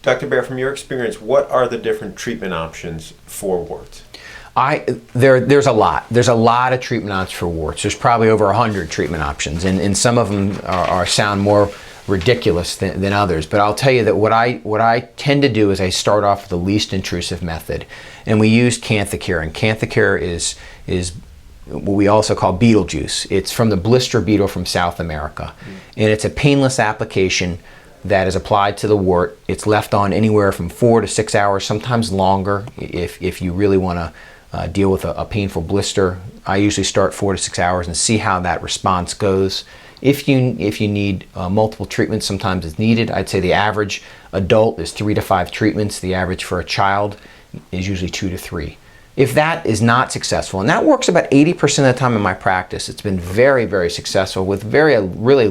Dr. Bear, from your experience, what are the different treatment options for warts? There's a lot. There's a lot of treatment options for warts. There's probably over 100 treatment options, and some of them sound more ridiculous than others. But I'll tell you that what I tend to do is I start off with the least intrusive method, and we use Canthicare. And Canthicare is what we also call beetle juice. It's from the blister beetle from South America, and it's a painless application that is applied to the wart. It's left on anywhere from 4 to 6 hours, sometimes longer if you really want to deal with a painful blister. I usually start 4 to 6 hours and see how that response goes. If you need multiple treatments, sometimes it's needed. I'd say the average adult is 3 to 5 treatments. The average for a child is usually 2 to 3. If that is not successful, and that works about 80% of the time in my practice, it's been very, very successful with really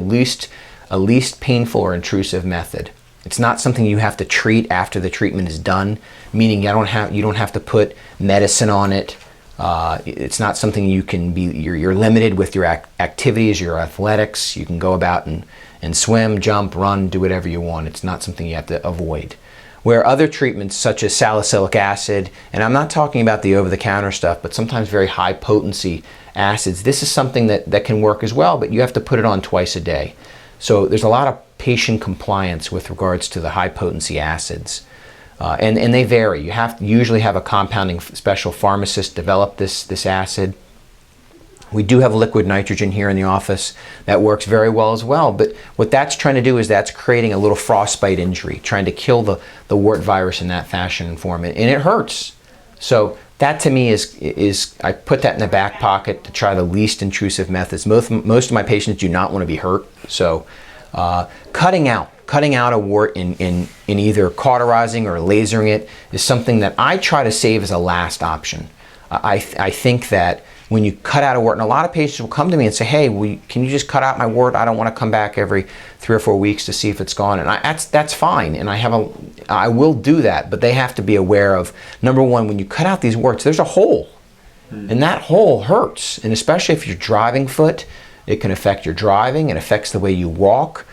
a least painful or intrusive method. It's not something you have to treat after the treatment is done, meaning you don't have to put medicine on it. It's not something you're limited with your activities, your athletics. You can go about and swim, jump, run, do whatever you want. It's not something you have to avoid. Where other treatments such as salicylic acid, and I'm not talking about the over-the-counter stuff, but sometimes very high potency acids, this is something that can work as well, but you have to put it on twice a day. So there's a lot of patient compliance with regards to the high potency acids. And they vary. You have to usually have a compounding special pharmacist develop this acid. We do have liquid nitrogen here in the office that works very well as well, but what that's trying to do is that's creating a little frostbite injury, trying to kill the wart virus in that fashion and form, and it hurts. So that to me is I put that in the back pocket to try the least intrusive methods. Most of my patients do not want to be hurt, so cutting out a wart in either cauterizing or lasering it is something that I try to save as a last option. I think that when you cut out a wart, and a lot of patients will come to me and say, hey, can you just cut out my wart? I don't want to come back every 3 or 4 weeks to see if it's gone. And that's fine, and I will do that, but they have to be aware of, number one, when you cut out these warts, there's a hole, and that hole hurts. And especially if you're driving foot, it can affect your driving. It affects the way you walk.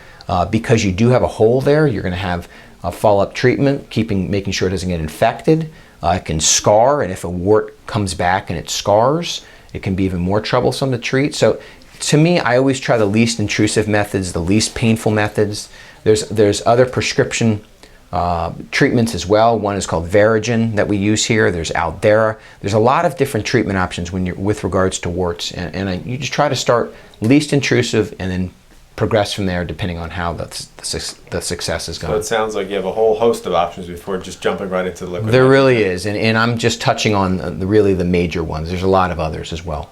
Because you do have a hole there, you're going to have a follow-up treatment, making sure it doesn't get infected. It can scar, and if a wart comes back and it scars, it can be even more troublesome to treat. So to me, I always try the least intrusive methods, the least painful methods. There's other prescription treatments as well. One is called Verigen that we use here. There's Aldera. There's a lot of different treatment options with regards to warts, and you just try to start least intrusive and then progress from there depending on how the success is going. So it sounds like you have a whole host of options before just jumping right into the liquid. There really is, and I'm just touching on really the major ones. There's a lot of others as well.